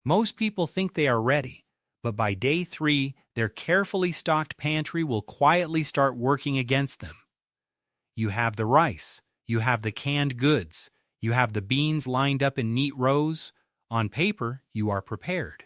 Most people think they are ready, but by day 3, their carefully stocked pantry will quietly start working against them. You have the rice, you have the canned goods, you have the beans lined up in neat rows. On paper, you are prepared.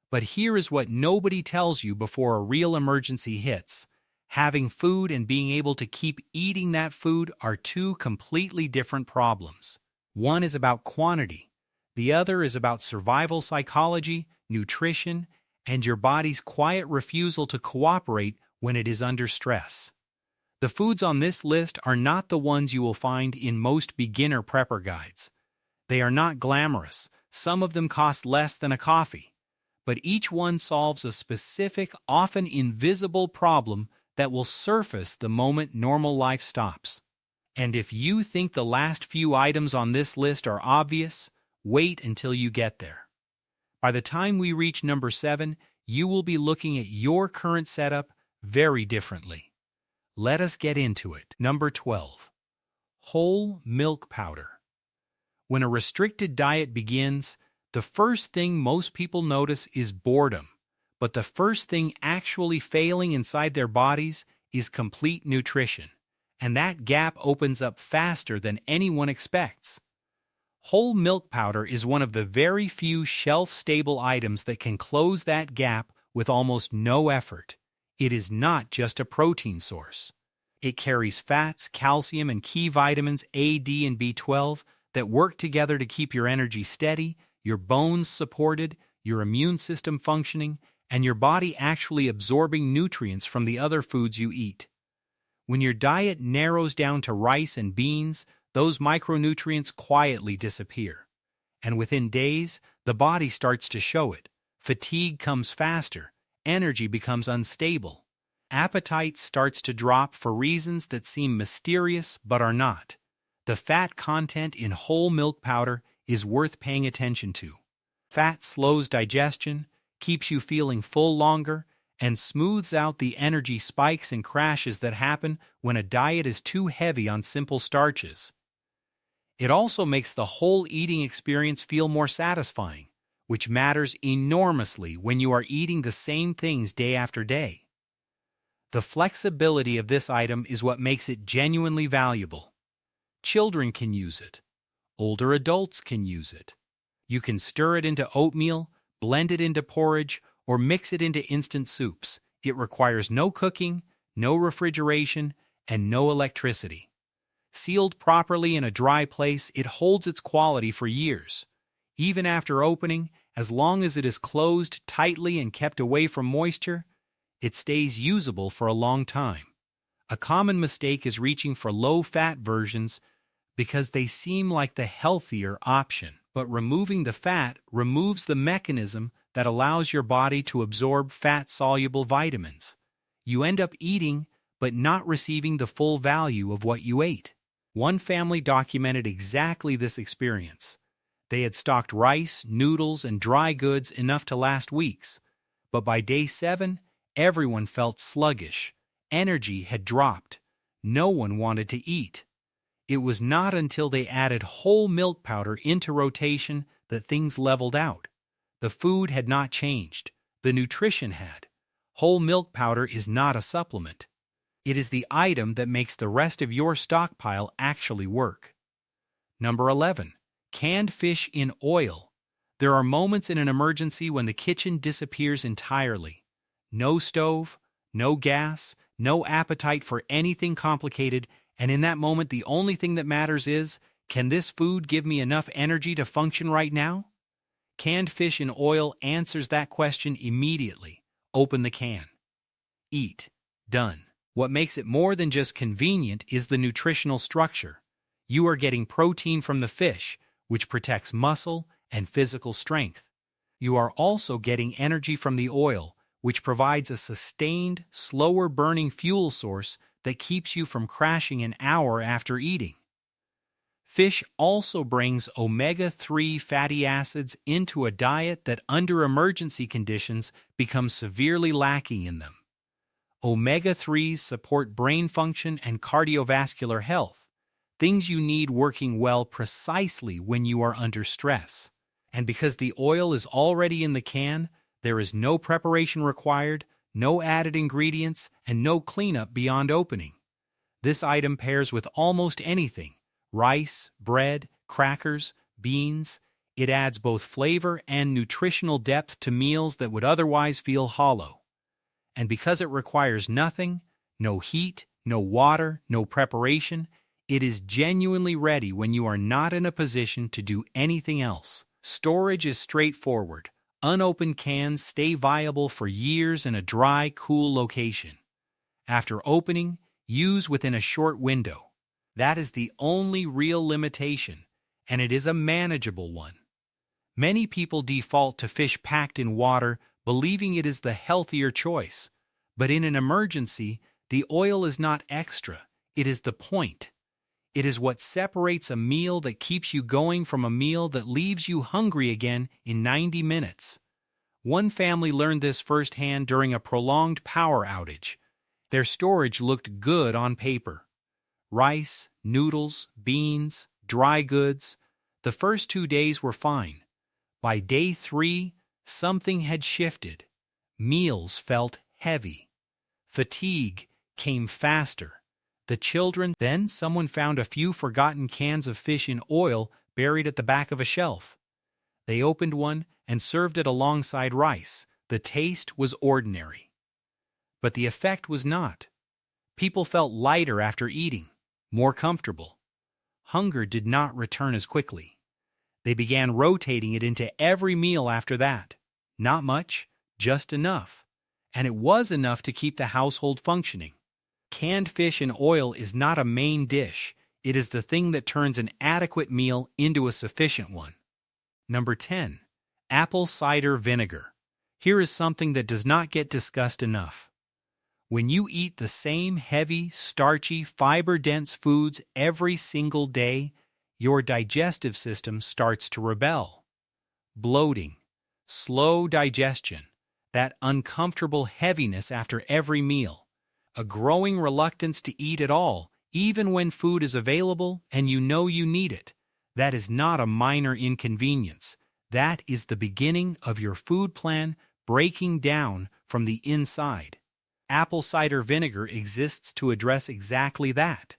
But here is what nobody tells you before a real emergency hits. Having food and being able to keep eating that food are two completely different problems. One is about quantity. The other is about survival psychology, nutrition, and your body's quiet refusal to cooperate when it is under stress. The foods on this list are not the ones you will find in most beginner prepper guides. They are not glamorous. Some of them cost less than a coffee. But each one solves a specific, often invisible problem that will surface the moment normal life stops. And if you think the last few items on this list are obvious, wait until you get there. By the time we reach number 7, you will be looking at your current setup very differently. Let us get into it. Number 12. Whole milk powder. When a restricted diet begins, the first thing most people notice is boredom, but the first thing actually failing inside their bodies is complete nutrition, and that gap opens up faster than anyone expects. Whole milk powder is one of the very few shelf-stable items that can close that gap with almost no effort. It is not just a protein source. It carries fats, calcium, and key vitamins A, D, and B12 that work together to keep your energy steady, your bones supported, your immune system functioning, and your body actually absorbing nutrients from the other foods you eat. When your diet narrows down to rice and beans, those micronutrients quietly disappear. And within days, the body starts to show it. Fatigue comes faster, energy becomes unstable. Appetite starts to drop for reasons that seem mysterious but are not. The fat content in whole milk powder is worth paying attention to. Fat slows digestion, keeps you feeling full longer, and smooths out the energy spikes and crashes that happen when a diet is too heavy on simple starches. It also makes the whole eating experience feel more satisfying, which matters enormously when you are eating the same things day after day. The flexibility of this item is what makes it genuinely valuable. Children can use it. Older adults can use it. You can stir it into oatmeal, blend it into porridge, or mix it into instant soups. It requires no cooking, no refrigeration, and no electricity. Sealed properly in a dry place, it holds its quality for years. Even after opening, as long as it is closed tightly and kept away from moisture, it stays usable for a long time. A common mistake is reaching for low-fat versions because they seem like the healthier option. But removing the fat removes the mechanism that allows your body to absorb fat-soluble vitamins. You end up eating, but not receiving the full value of what you ate. One family documented exactly this experience. They had stocked rice, noodles, and dry goods enough to last weeks. But by day 7, everyone felt sluggish. Energy had dropped. No one wanted to eat. It was not until they added whole milk powder into rotation that things leveled out. The food had not changed. The nutrition had. Whole milk powder is not a supplement. It is the item that makes the rest of your stockpile actually work. Number 11. Canned fish in oil. There are moments in an emergency when the kitchen disappears entirely. No stove, no gas, no appetite for anything complicated, and in that moment the only thing that matters is, can this food give me enough energy to function right now? Canned fish in oil answers that question immediately. Open the can. Eat. Done. What makes it more than just convenient is the nutritional structure. You are getting protein from the fish, which protects muscle and physical strength. You are also getting energy from the oil, which provides a sustained, slower-burning fuel source that keeps you from crashing an hour after eating. Fish also brings omega-3 fatty acids into a diet that under emergency conditions becomes severely lacking in them. Omega-3s support brain function and cardiovascular health, things you need working well precisely when you are under stress. And because the oil is already in the can, there is no preparation required, no added ingredients, and no cleanup beyond opening. This item pairs with almost anything: rice, bread, crackers, beans. It adds both flavor and nutritional depth to meals that would otherwise feel hollow. And because it requires nothing, no heat, no water, no preparation, it is genuinely ready when you are not in a position to do anything else. Storage is straightforward. Unopened cans stay viable for years in a dry, cool location. After opening, use within a short window. That is the only real limitation, and it is a manageable one. Many people default to fish packed in water, believing it is the healthier choice. But in an emergency, the oil is not extra, it is the point. It is what separates a meal that keeps you going from a meal that leaves you hungry again in 90 minutes. One family learned this firsthand during a prolonged power outage. Their storage looked good on paper. Rice, noodles, beans, dry goods. The first 2 days were fine. By day 3, something had shifted. Meals felt heavy. Fatigue came faster. The children, then someone found a few forgotten cans of fish in oil buried at the back of a shelf. They opened one and served it alongside rice. The taste was ordinary. But the effect was not. People felt lighter after eating, more comfortable. Hunger did not return as quickly. They began rotating it into every meal after that. Not much, just enough. And it was enough to keep the household functioning. Canned fish in oil is not a main dish. It is the thing that turns an adequate meal into a sufficient one. Number 10. Apple cider vinegar. Here is something that does not get discussed enough. When you eat the same heavy, starchy, fiber-dense foods every single day, your digestive system starts to rebel. Bloating, slow digestion, that uncomfortable heaviness after every meal, a growing reluctance to eat at all, even when food is available and you know you need it. That is not a minor inconvenience. That is the beginning of your food plan breaking down from the inside. Apple cider vinegar exists to address exactly that.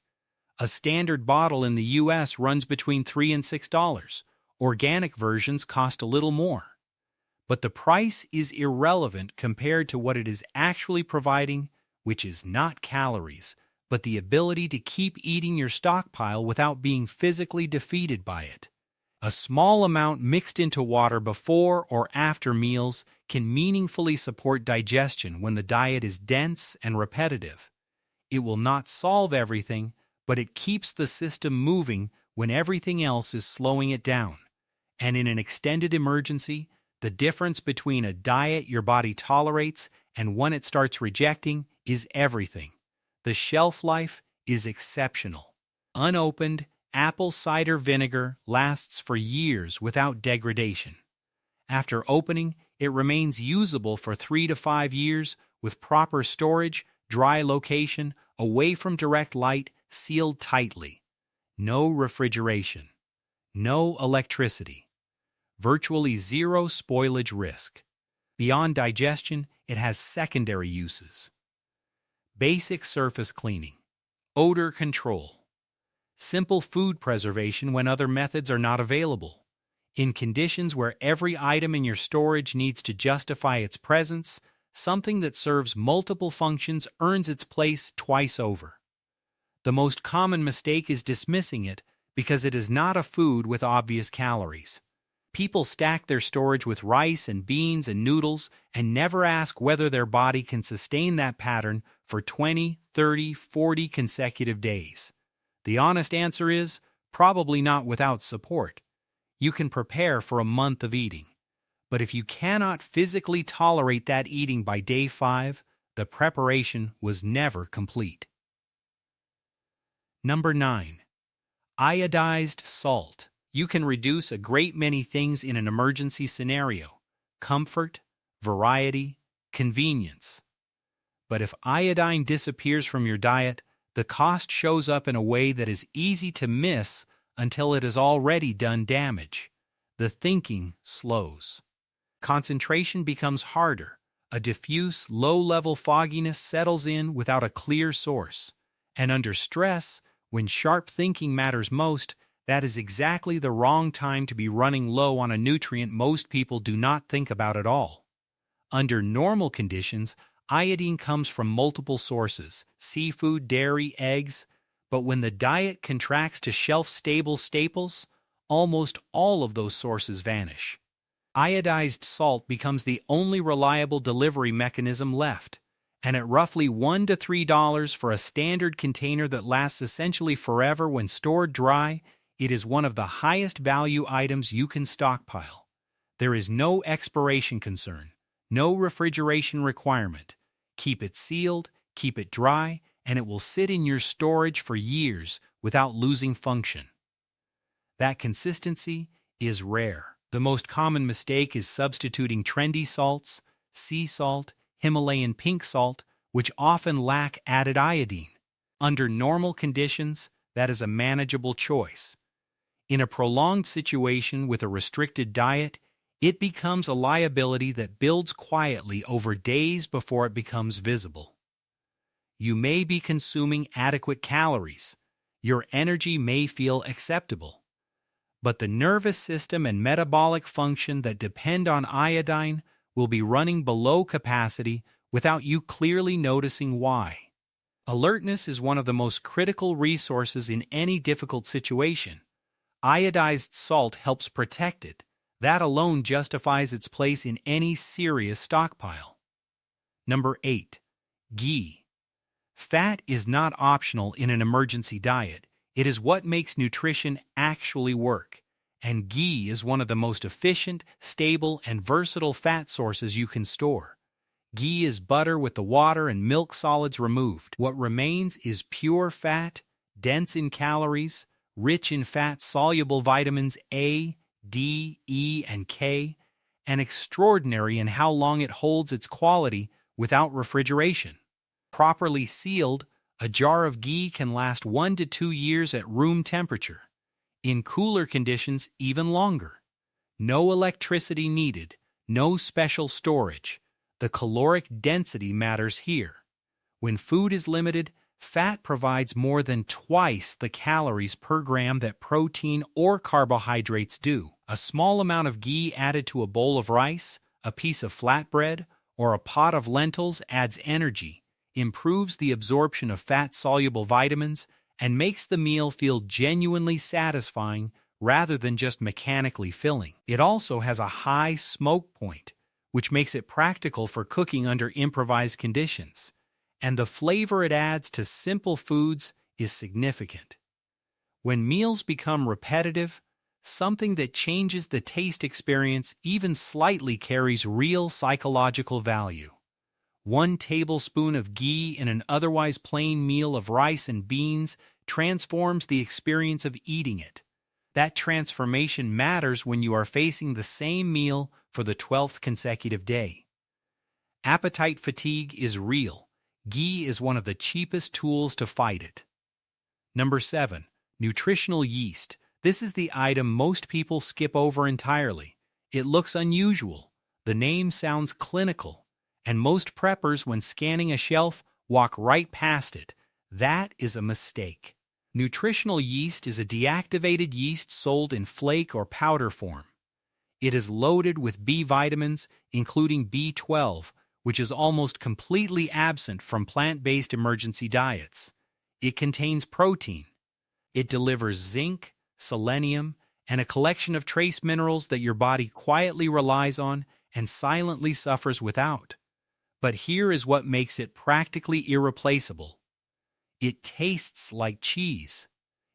A standard bottle in the U.S. runs between $3 and $6. Organic versions cost a little more. But the price is irrelevant compared to what it is actually providing, which is not calories, but the ability to keep eating your stockpile without being physically defeated by it. A small amount mixed into water before or after meals can meaningfully support digestion when the diet is dense and repetitive. It will not solve everything, but it keeps the system moving when everything else is slowing it down. And in an extended emergency, the difference between a diet your body tolerates and one it starts rejecting is everything. The shelf life is exceptional. Unopened, apple cider vinegar lasts for years without degradation. After opening, it remains usable for 3 to 5 years with proper storage, dry location, away from direct light, sealed tightly. No refrigeration. No electricity. Virtually zero spoilage risk. Beyond digestion, it has secondary uses. Basic surface cleaning. Odor control. Simple food preservation when other methods are not available. In conditions where every item in your storage needs to justify its presence, something that serves multiple functions earns its place twice over. The most common mistake is dismissing it because it is not a food with obvious calories. People stack their storage with rice and beans and noodles and never ask whether their body can sustain that pattern for 20, 30, 40 consecutive days. The honest answer is probably not without support. You can prepare for a month of eating. But if you cannot physically tolerate that eating by day 5, the preparation was never complete. Number 9. Iodized salt. You can reduce a great many things in an emergency scenario: comfort, variety, convenience. But if iodine disappears from your diet, the cost shows up in a way that is easy to miss until it has already done damage. the thinking slows. Concentration becomes harder. A diffuse, low-level fogginess settles in without a clear source. And under stress, when sharp thinking matters most, that is exactly the wrong time to be running low on a nutrient most people do not think about at all. Under normal conditions, iodine comes from multiple sources: seafood, dairy, eggs. But when the diet contracts to shelf-stable staples, almost all of those sources vanish. Iodized salt becomes the only reliable delivery mechanism left, and at roughly $1 to $3 for a standard container that lasts essentially forever when stored dry, it is one of the highest value items you can stockpile. There is no expiration concern, no refrigeration requirement. Keep it sealed, keep it dry, and it will sit in your storage for years without losing function. That consistency is rare. The most common mistake is substituting trendy salts, sea salt, Himalayan pink salt, which often lack added iodine. Under normal conditions, that is a manageable choice. In a prolonged situation with a restricted diet, it becomes a liability that builds quietly over days before it becomes visible. You may be consuming adequate calories. Your energy may feel acceptable. But the nervous system and metabolic function that depend on iodine will be running below capacity without you clearly noticing why. Alertness is one of the most critical resources in any difficult situation. Iodized salt helps protect it. That alone justifies its place in any serious stockpile. Number 8. Ghee. Fat is not optional in an emergency diet. It is what makes nutrition actually work, and ghee is one of the most efficient, stable, and versatile fat sources you can store. Ghee is butter with the water and milk solids removed. What remains is pure fat, dense in calories, rich in fat-soluble vitamins A, D, E, and K, and extraordinary in how long it holds its quality without refrigeration. Properly sealed, a jar of ghee can last 1 to 2 years at room temperature. In cooler conditions, even longer. No electricity needed, no special storage. The caloric density matters here. When food is limited, fat provides more than twice the calories per gram that protein or carbohydrates do. A small amount of ghee added to a bowl of rice, a piece of flatbread, or a pot of lentils adds energy, improves the absorption of fat-soluble vitamins, and makes the meal feel genuinely satisfying rather than just mechanically filling. It also has a high smoke point, which makes it practical for cooking under improvised conditions, and the flavor it adds to simple foods is significant. When meals become repetitive, something that changes the taste experience even slightly carries real psychological value. 1 tablespoon of ghee in an otherwise plain meal of rice and beans transforms the experience of eating it. That transformation matters when you are facing the same meal for the 12th consecutive day. Appetite fatigue is real. Ghee is one of the cheapest tools to fight it. Number 7. Nutritional yeast. This is the item most people skip over entirely. It looks unusual. The name sounds clinical. And most preppers, when scanning a shelf, walk right past it. That is a mistake. Nutritional yeast is a deactivated yeast sold in flake or powder form. It is loaded with B vitamins, including B12, which is almost completely absent from plant-based emergency diets. It contains protein. It delivers zinc, selenium, and a collection of trace minerals that your body quietly relies on and silently suffers without. But here is what makes it practically irreplaceable. It tastes like cheese.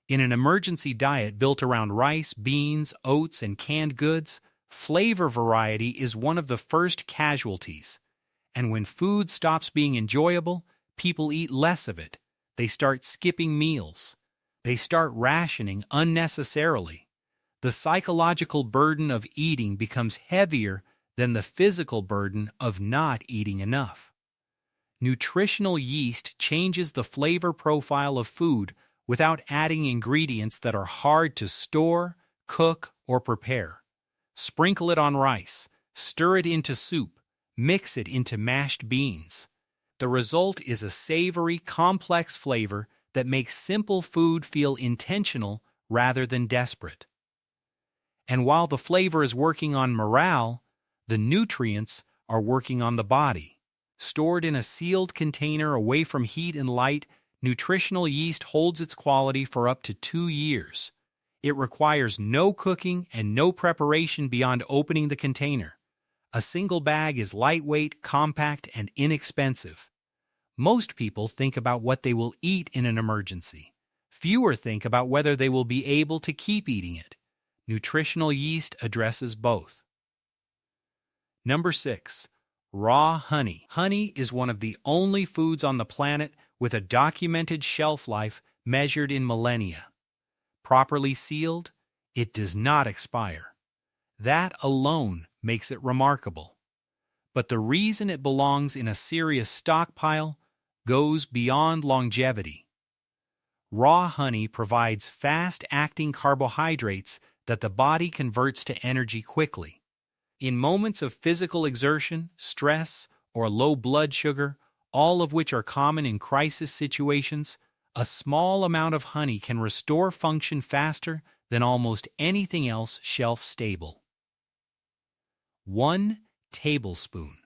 In an emergency diet built around rice, beans, oats, and canned goods, flavor variety is one of the first casualties. And when food stops being enjoyable, people eat less of it. They start skipping meals. They start rationing unnecessarily. The psychological burden of eating becomes heavier than the physical burden of not eating enough. Nutritional yeast changes the flavor profile of food without adding ingredients that are hard to store, cook, or prepare. Sprinkle it on rice, stir it into soup, mix it into mashed beans. The result is a savory, complex flavor that makes simple food feel intentional rather than desperate. And while the flavor is working on morale, the nutrients are working on the body. Stored in a sealed container away from heat and light, nutritional yeast holds its quality for up to 2 years. It requires no cooking and no preparation beyond opening the container. A single bag is lightweight, compact, and inexpensive. Most people think about what they will eat in an emergency. Fewer think about whether they will be able to keep eating it. Nutritional yeast addresses both. Number 6. Raw honey. Honey is one of the only foods on the planet with a documented shelf life measured in millennia. Properly sealed, it does not expire. That alone makes it remarkable. But the reason it belongs in a serious stockpile goes beyond longevity. Raw honey provides fast-acting carbohydrates that the body converts to energy quickly. In moments of physical exertion, stress, or low blood sugar, all of which are common in crisis situations, a small amount of honey can restore function faster than almost anything else shelf-stable. 1 tablespoon.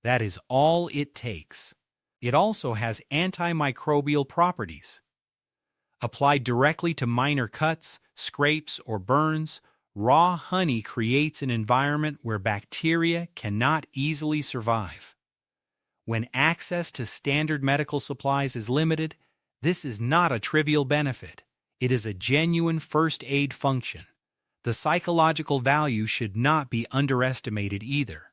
That is all it takes. It also has antimicrobial properties. Applied directly to minor cuts, scrapes, or burns, raw honey creates an environment where bacteria cannot easily survive. When access to standard medical supplies is limited, this is not a trivial benefit. It is a genuine first aid function. The psychological value should not be underestimated either.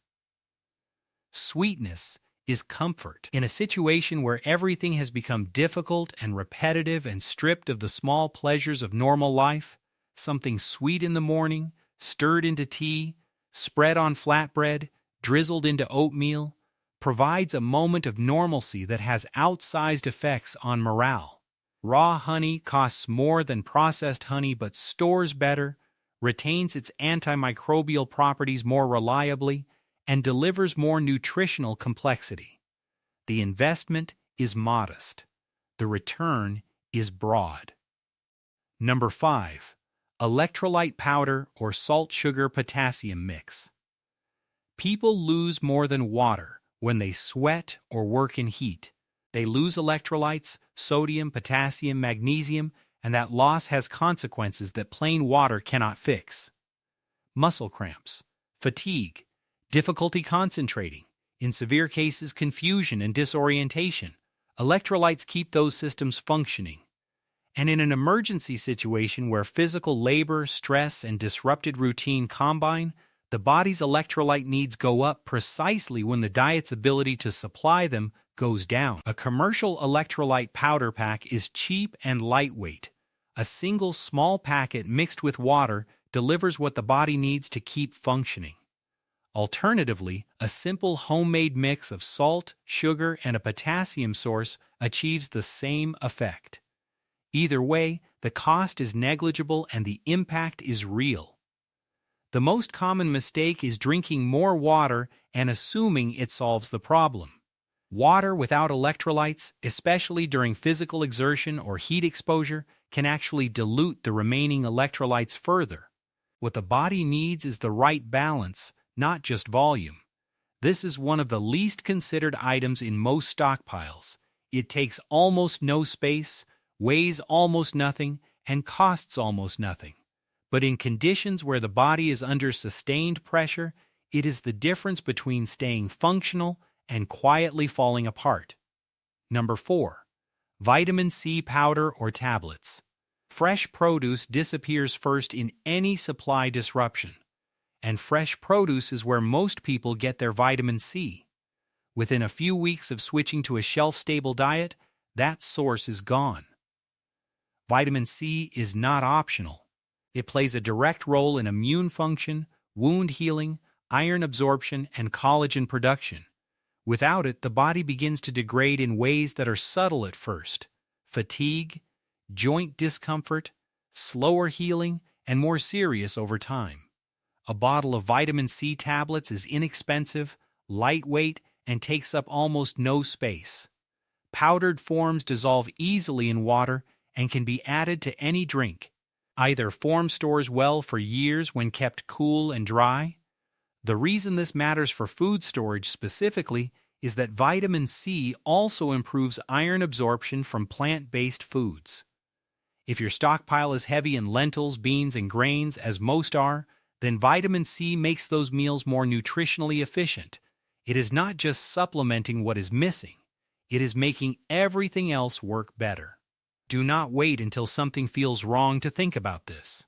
Sweetness is comfort. In a situation where everything has become difficult and repetitive and stripped of the small pleasures of normal life, something sweet in the morning, stirred into tea, spread on flatbread, drizzled into oatmeal, provides a moment of normalcy that has outsized effects on morale. Raw honey costs more than processed honey but stores better, retains its antimicrobial properties more reliably, and delivers more nutritional complexity. The investment is modest. The return is broad. Number 5. Electrolyte powder or salt-sugar-potassium mix. People lose more than water when they sweat or work in heat. They lose electrolytes, sodium, potassium, magnesium, and that loss has consequences that plain water cannot fix. Muscle cramps, fatigue, difficulty concentrating, in severe cases confusion and disorientation. Electrolytes keep those systems functioning. And in an emergency situation where physical labor, stress, and disrupted routine combine, the body's electrolyte needs go up precisely when the diet's ability to supply them goes down. A commercial electrolyte powder pack is cheap and lightweight. A single small packet mixed with water delivers what the body needs to keep functioning. Alternatively, a simple homemade mix of salt, sugar, and a potassium source achieves the same effect. Either way, the cost is negligible and the impact is real. The most common mistake is drinking more water and assuming it solves the problem. Water without electrolytes, especially during physical exertion or heat exposure, can actually dilute the remaining electrolytes further. What the body needs is the right balance, not just volume. This is one of the least considered items in most stockpiles. It takes almost no space, weighs almost nothing, and costs almost nothing. But in conditions where the body is under sustained pressure, it is the difference between staying functional and quietly falling apart. Number 4. Vitamin C powder or tablets. Fresh produce disappears first in any supply disruption. And fresh produce is where most people get their vitamin C. Within a few weeks of switching to a shelf-stable diet, that source is gone. Vitamin C is not optional. It plays a direct role in immune function, wound healing, iron absorption, and collagen production. Without it, the body begins to degrade in ways that are subtle at first: fatigue, joint discomfort, slower healing, and more serious over time. A bottle of vitamin C tablets is inexpensive, lightweight, and takes up almost no space. Powdered forms dissolve easily in water and can be added to any drink. Either form stores well for years when kept cool and dry. The reason this matters for food storage specifically is that vitamin C also improves iron absorption from plant-based foods. If your stockpile is heavy in lentils, beans, and grains, as most are, then vitamin C makes those meals more nutritionally efficient. It is not just supplementing what is missing, it is making everything else work better. Do not wait until something feels wrong to think about this.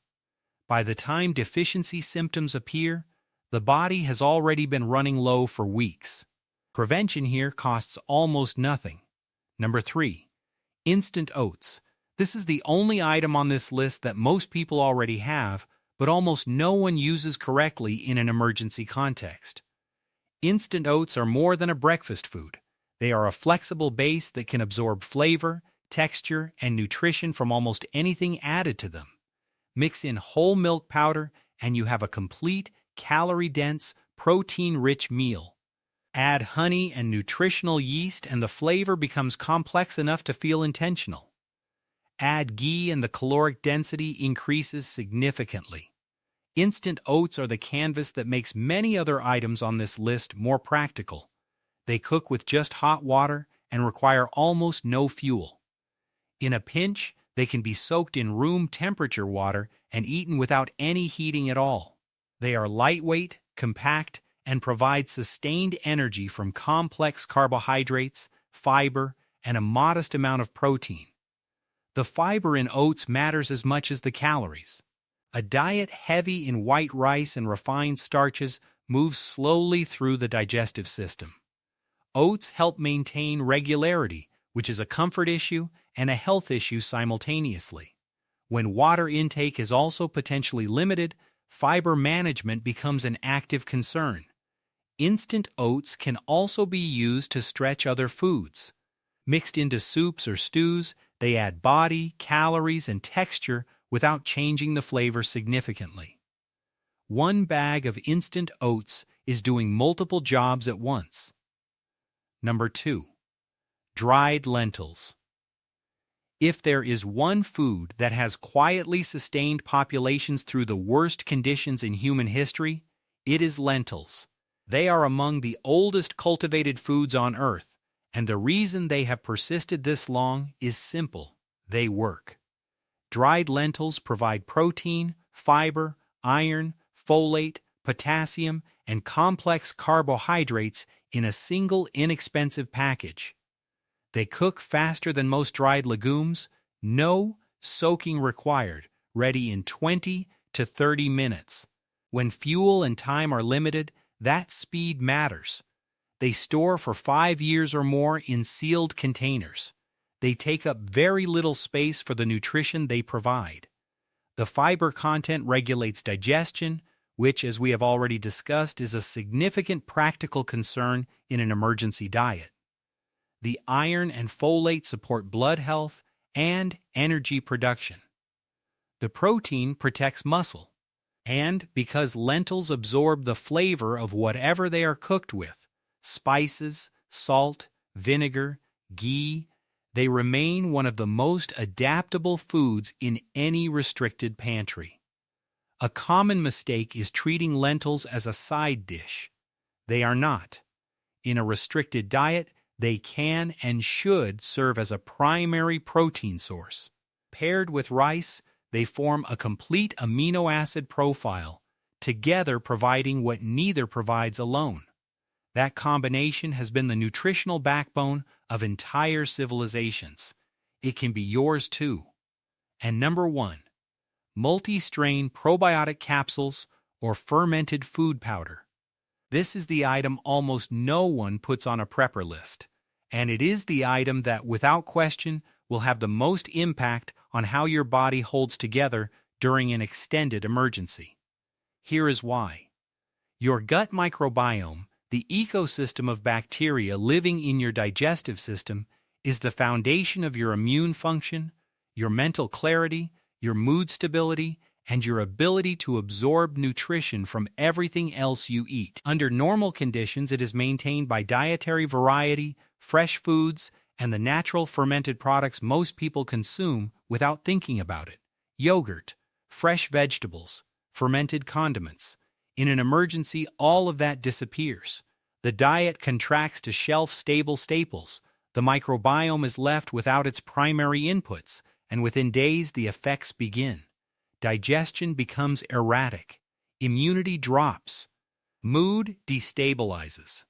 By the time deficiency symptoms appear, the body has already been running low for weeks. Prevention here costs almost nothing. Number 3. Instant oats. This is the only item on this list that most people already have, but almost no one uses correctly in an emergency context. Instant oats are more than a breakfast food. They are a flexible base that can absorb flavor, texture, and nutrition from almost anything added to them. Mix in whole milk powder, and you have a complete, calorie-dense, protein-rich meal. Add honey and nutritional yeast and the flavor becomes complex enough to feel intentional. Add ghee and the caloric density increases significantly. Instant oats are the canvas that makes many other items on this list more practical. They cook with just hot water and require almost no fuel. In a pinch, they can be soaked in room temperature water and eaten without any heating at all. They are lightweight, compact, and provide sustained energy from complex carbohydrates, fiber, and a modest amount of protein. The fiber in oats matters as much as the calories. A diet heavy in white rice and refined starches moves slowly through the digestive system. Oats help maintain regularity, which is a comfort issue and a health issue simultaneously. When water intake is also potentially limited, fiber management becomes an active concern. Instant oats can also be used to stretch other foods. Mixed into soups or stews, they add body, calories, and texture without changing the flavor significantly. One bag of instant oats is doing multiple jobs at once. Number 2. Dried lentils. If there is one food that has quietly sustained populations through the worst conditions in human history, it is lentils. They are among the oldest cultivated foods on Earth, and the reason they have persisted this long is simple: they work. Dried lentils provide protein, fiber, iron, folate, potassium, and complex carbohydrates in a single inexpensive package. They cook faster than most dried legumes, no soaking required, ready in 20 to 30 minutes. When fuel and time are limited, that speed matters. They store for 5 years or more in sealed containers. They take up very little space for the nutrition they provide. The fiber content regulates digestion, which, as we have already discussed, is a significant practical concern in an emergency diet. The iron and folate support blood health and energy production. The protein protects muscle. And because lentils absorb the flavor of whatever they are cooked with, spices, salt, vinegar, ghee, they remain one of the most adaptable foods in any restricted pantry. A common mistake is treating lentils as a side dish. They are not. In a restricted diet, they can and should serve as a primary protein source. Paired with rice, they form a complete amino acid profile, together providing what neither provides alone. That combination has been the nutritional backbone of entire civilizations. It can be yours too. And number 1, multi-strain probiotic capsules or fermented food powder. This is the item almost no one puts on a prepper list, and it is the item that, without question, will have the most impact on how your body holds together during an extended emergency. Here is why. Your gut microbiome, the ecosystem of bacteria living in your digestive system, is the foundation of your immune function, your mental clarity, your mood stability, and your ability to absorb nutrition from everything else you eat. Under normal conditions, it is maintained by dietary variety, fresh foods, and the natural fermented products most people consume without thinking about it. Yogurt, fresh vegetables, fermented condiments. In an emergency, all of that disappears. The diet contracts to shelf-stable staples. The microbiome is left without its primary inputs, and within days the effects begin. Digestion becomes erratic. Immunity drops. Mood destabilizes.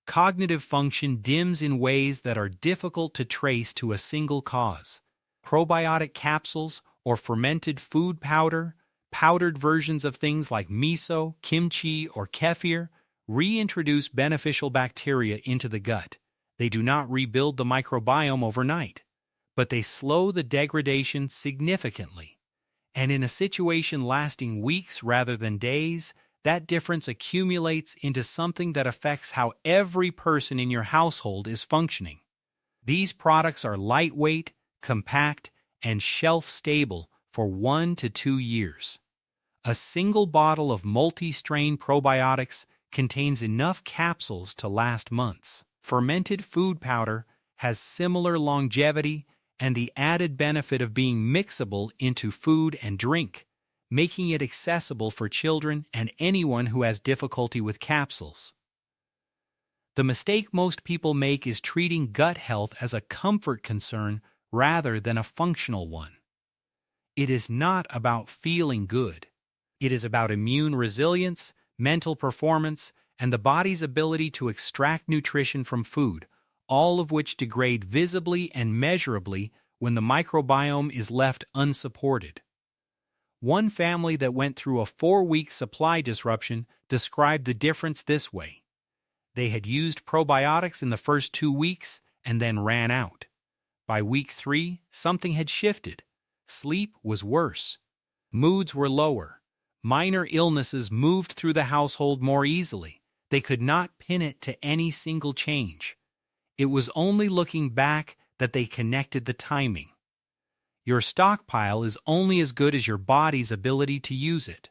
Cognitive function dims in ways that are difficult to trace to a single cause. Probiotic capsules or fermented food powder, powdered versions of things like miso, kimchi, or kefir, reintroduce beneficial bacteria into the gut. They do not rebuild the microbiome overnight, but they slow the degradation significantly. And in a situation lasting weeks rather than days, that difference accumulates into something that affects how every person in your household is functioning. These products are lightweight, compact, and shelf-stable for 1 to 2 years. A single bottle of multi-strain probiotics contains enough capsules to last months. Fermented food powder has similar longevity and the added benefit of being mixable into food and drink, making it accessible for children and anyone who has difficulty with capsules. The mistake most people make is treating gut health as a comfort concern rather than a functional one. It is not about feeling good. It is about immune resilience, mental performance, and the body's ability to extract nutrition from food, all of which degrade visibly and measurably when the microbiome is left unsupported. One family that went through a 4-week supply disruption described the difference this way. They had used probiotics in the first 2 weeks and then ran out. By week 3, something had shifted. Sleep was worse. Moods were lower. Minor illnesses moved through the household more easily. They could not pin it to any single change. It was only looking back that they connected the timing. Your stockpile is only as good as your body's ability to use it.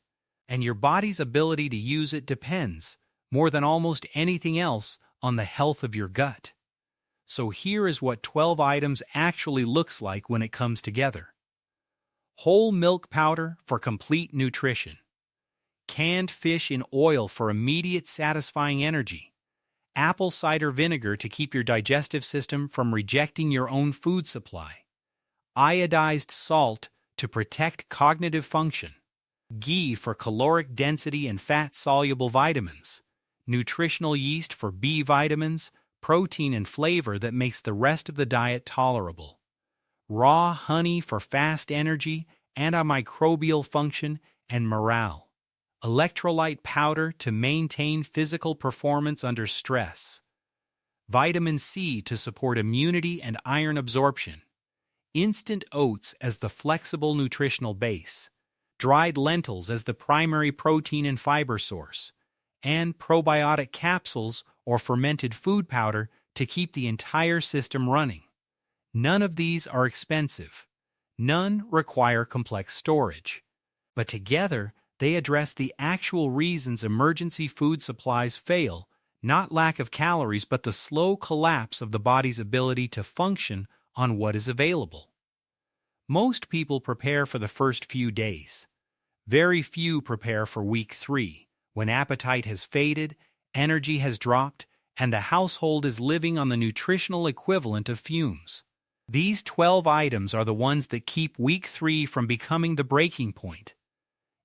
And your body's ability to use it depends, more than almost anything else, on the health of your gut. So here is what 12 items actually looks like when it comes together. Whole milk powder for complete nutrition. Canned fish in oil for immediate satisfying energy. Apple cider vinegar to keep your digestive system from rejecting your own food supply. Iodized salt to protect cognitive function. Ghee for caloric density and fat-soluble vitamins. Nutritional yeast for B vitamins, protein and flavor that makes the rest of the diet tolerable. Raw honey for fast energy, antimicrobial function, and morale. Electrolyte powder to maintain physical performance under stress. Vitamin C to support immunity and iron absorption. Instant oats as the flexible nutritional base. Dried lentils as the primary protein and fiber source. And probiotic capsules or fermented food powder to keep the entire system running. None of these are expensive. None require complex storage. But together, they address the actual reasons emergency food supplies fail, not lack of calories, but the slow collapse of the body's ability to function on what is available. Most people prepare for the first few days. Very few prepare for week 3, when appetite has faded, energy has dropped, and the household is living on the nutritional equivalent of fumes. These 12 items are the ones that keep week 3 from becoming the breaking point.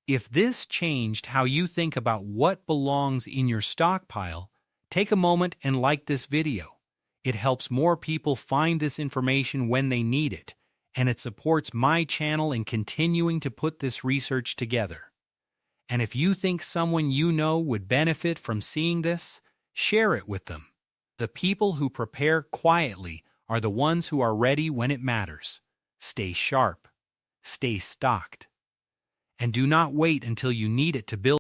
If this changed how you think about what belongs in your stockpile, take a moment and like this video. It helps more people find this information when they need it, and it supports my channel in continuing to put this research together. And if you think someone you know would benefit from seeing this, share it with them. The people who prepare quietly are the ones who are ready when it matters. Stay sharp. Stay stocked. And do not wait until you need it to build